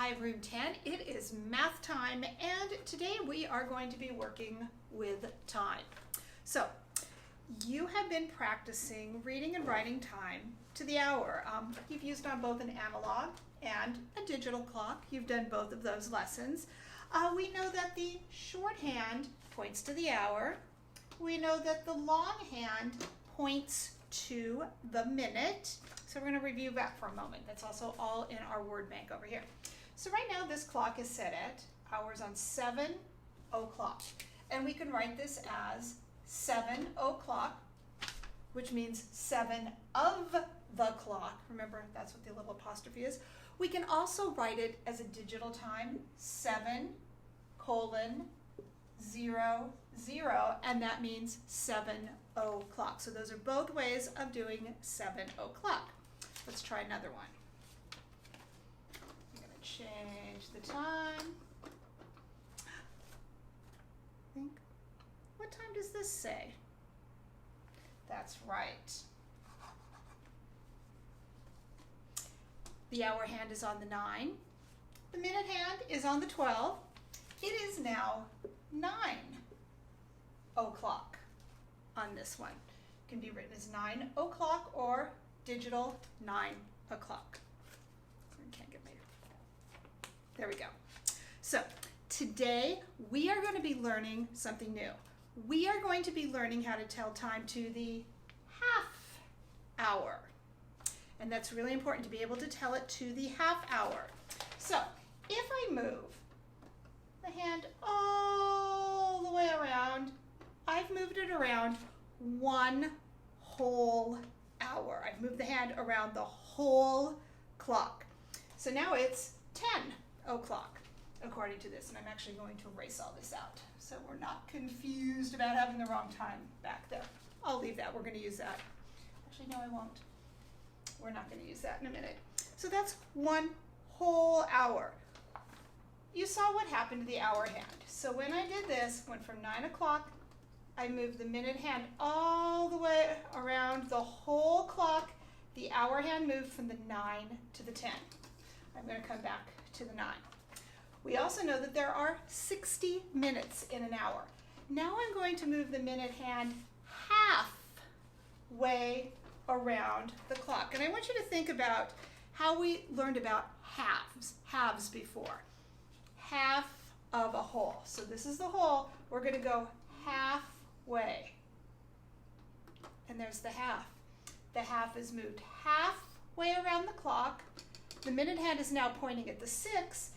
Hi, Room 10. It is math time, and today we are going to be working with time. So, you have been practicing reading and writing time to the hour. You've used on both an analog and a digital clock. You've done both of those lessons. We know that the shorthand points to the hour. We know that the longhand points to the minute. So we're going to review that for a moment. That's also all in our word bank over here. So right now this clock is set at hours on 7 o'clock. And we can write this as 7 o'clock, which means 7 of the clock. Remember, that's what the little apostrophe is. We can also write it as a digital time, 7:00, and that means 7 o'clock. So those are both ways of doing 7 o'clock. Let's try another one. I'm going to change the time. What time does this say? That's right. The hour hand is on the 9. The minute hand is on the 12. It is now 9 o'clock on this one. It can be written as 9 o'clock or digital 9 o'clock. I can't get my... There we go. So today we are going to be learning something new. We are going to be learning how to tell time to the half hour. And that's really important to be able to tell it to the half hour. So if I move the hand all the way around, I've moved it around 1 whole hour. I've moved the hand around the whole clock. So now it's 10 o'clock according to this, and I'm actually going to erase all this out so we're not confused about having the wrong time back there. I'll leave that. We're going to use that. Actually, no, I won't. We're not going to use that in a minute. So that's 1 whole hour. You saw what happened to the hour hand. So when I did this, went from 9 o'clock, I moved the minute hand all the way around the whole clock. The hour hand moved from the 9 to the 10. I'm going to come back to the 9. We also know that there are 60 minutes in an hour. Now I'm going to move the minute hand halfway around the clock. And I want you to think about how we learned about halves before. Half of a whole. So this is the whole. We're going to go halfway. And there's the half. The half is moved halfway around the clock. The minute hand is now pointing at the 6.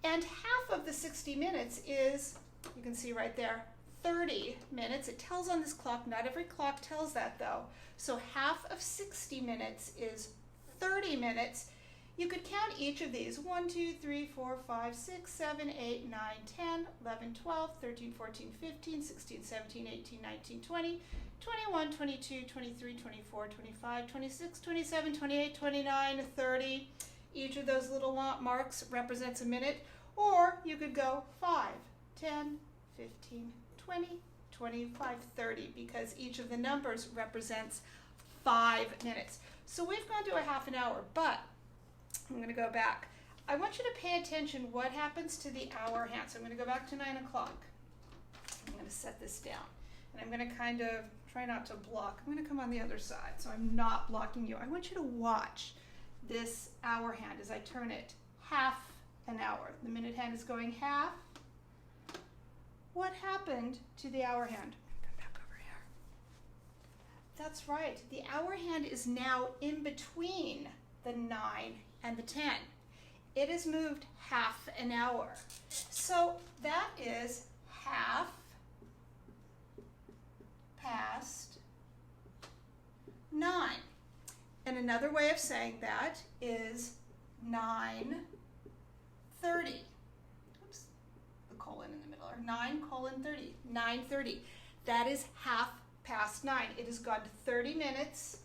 And half of the 60 minutes is, you can see right there, 30 minutes. It tells on this clock. Not every clock tells that though. So half of 60 minutes is 30 minutes. You could count each of these. 1, 2, 3, 4, 5, 6, 7, 8, 9, 10, 11, 12, 13, 14, 15, 16, 17, 18, 19, 20, 21, 22, 23, 24, 25, 26, 27, 28, 29, 30. Each of those little marks represents a minute. Or you could go 5, 10, 15, 20, 25, 30, because each of the numbers represents 5 minutes. So we've gone to a half an hour, but I'm going to go back. I want you to pay attention what happens to the hour hand. So I'm going to go back to 9 o'clock. I'm going to set this down. And I'm going to kind of try not to block. I'm going to come on the other side, so I'm not blocking you. I want you to watch this hour hand as I turn it half an hour. The minute hand is going half. What happened to the hour hand? Come back over here. That's right. The hour hand is now in between the 9 and the 10. It has moved half an hour. So that is half past 9. And another way of saying that is 9:30. Oops, the colon in the middle. Or 9:30. 9:30. That is half past 9. It has gone 30 minutes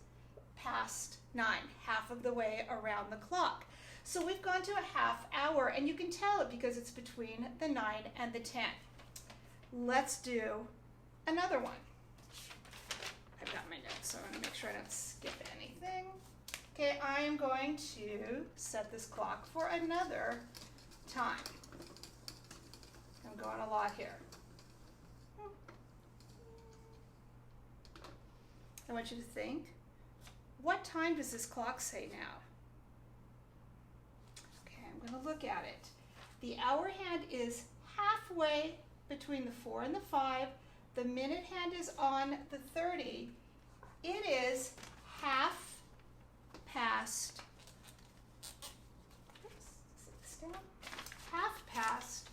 past 9, half of the way around the clock. So we've gone to a half hour, and you can tell it because it's between the 9 and the 10. Let's do another one. I've got my notes, so I want to make sure I don't skip anything. Okay, I am going to set this clock for another time. I'm going a lot here. I want you to think, what time does this clock say now? Okay, I'm going to look at it. The hour hand is halfway between the 4 and the 5. The minute hand is on the 30. It is half past, half past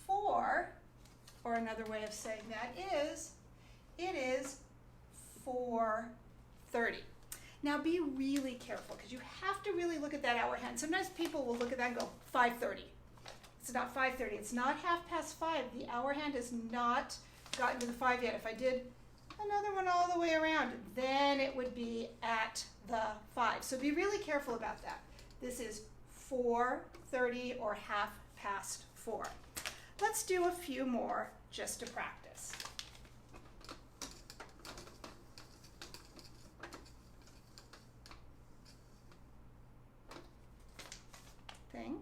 4, or another way of saying that is, it is 4:30. Now be really careful because you have to really look at that hour hand. Sometimes people will look at that and go 5:30. It's not 5:30. It's not half past 5. The hour hand has not gotten to the 5 yet. If I did another one all the way around, then it would be at the 5. So be really careful about that. This is 4:30 or half past 4. Let's do a few more just to practice. Think.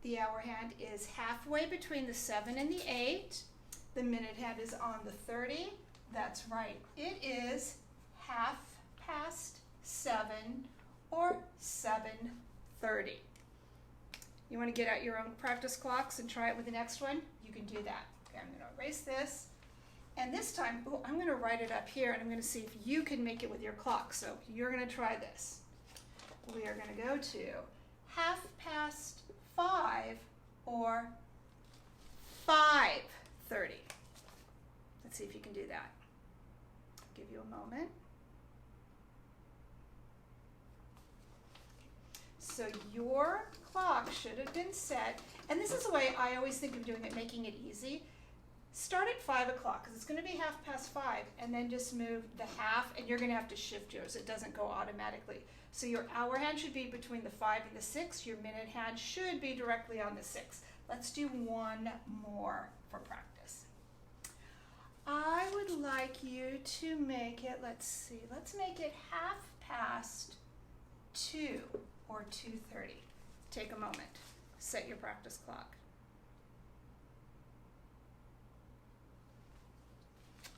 The hour hand is halfway between the 7 and the 8. The minute hand is on the 30. That's right. It is half past 7 or 7:30. You want to get out your own practice clocks and try it with the next one? You can do that. Okay, I'm going to erase this. And this time, I'm going to write it up here, and I'm going to see if you can make it with your clock. So you're going to try this. We are going to go to half past 5 or 5:30. Let's see if you can do that. I'll give you a moment. So your clock should have been set, and this is the way I always think of doing it, making it easy. Start at 5 o'clock because it's going to be half past 5, and then just move the half, and you're going to have to shift yours. It doesn't go automatically. So your hour hand should be between the 5 and the 6. Your minute hand should be directly on the 6. Let's do one more for practice. I would like you to make it, let's make it half past 2 or 2:30. Take a moment. Set your practice clock.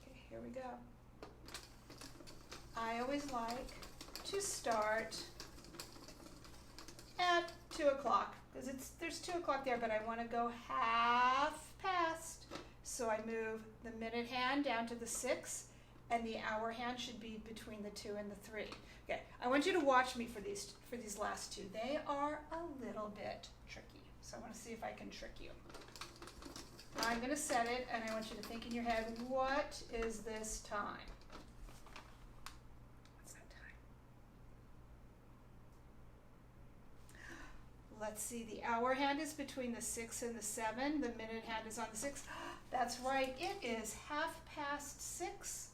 Okay, here we go. I always like to start at 2 o'clock because there's 2 o'clock there, but I want to go half past. So I move the minute hand down to the 6, and the hour hand should be between the 2 and the 3. Okay, I want you to watch me for these last two. They are a little bit tricky, so I want to see if I can trick you. I'm going to set it, and I want you to think in your head, what is this time? What's that time? Let's see, the hour hand is between the 6 and the 7. The minute hand is on the 6. That's right, it is half past 6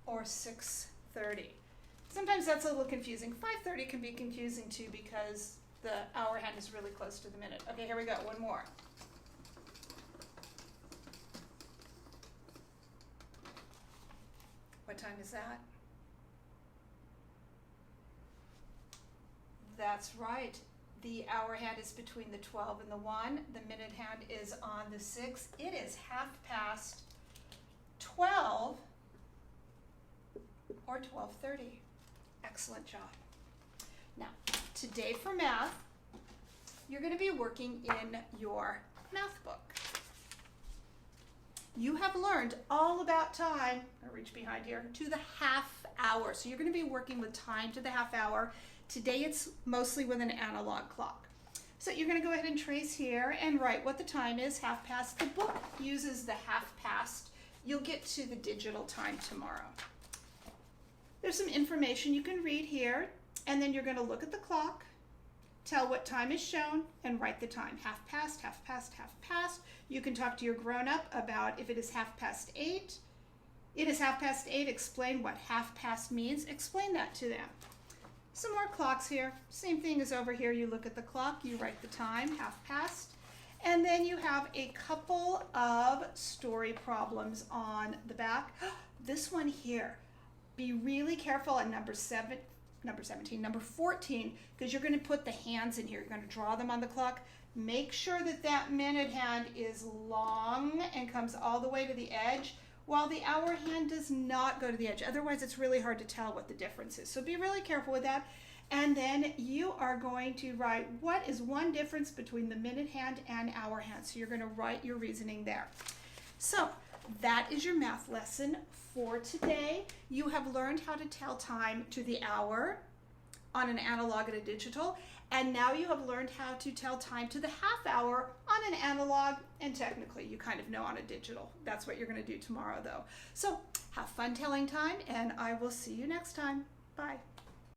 or 6:30. Sometimes that's a little confusing. 5:30 can be confusing too because the hour hand is really close to the minute. Okay, here we go, one more. What time is that? That's right. The hour hand is between the 12 and the 1. The minute hand is on the 6. It is half past 12 or 12:30. Excellent job. Now, today for math, you're going to be working in your math book. You have learned all about time, I'll reach behind here, to the half hour. So you're going to be working with time to the half hour. Today it's mostly with an analog clock. So you're going to go ahead and trace here and write what the time is, half past. The book uses the half past. You'll get to the digital time tomorrow. There's some information you can read here, and then you're going to look at the clock, tell what time is shown, and write the time. Half past, half past, half past. You can talk to your grown-up about if it is half past 8. It is half past 8. Explain what half past means. Explain that to them. Some more clocks here. Same thing as over here. You look at the clock, you write the time, half past, and then you have a couple of story problems on the back. This one here. Be really careful on number 7. number 17. Number 14, because you're going to put the hands in here. You're going to draw them on the clock. Make sure that that minute hand is long and comes all the way to the edge, while the hour hand does not go to the edge. Otherwise, it's really hard to tell what the difference is. So be really careful with that. And then you are going to write what is one difference between the minute hand and hour hand. So you're going to write your reasoning there. So that is your math lesson for today. You have learned how to tell time to the hour on an analog and a digital. And now you have learned how to tell time to the half hour on an analog, and technically you kind of know on a digital. That's what you're going to do tomorrow though. So have fun telling time, and I will see you next time. Bye.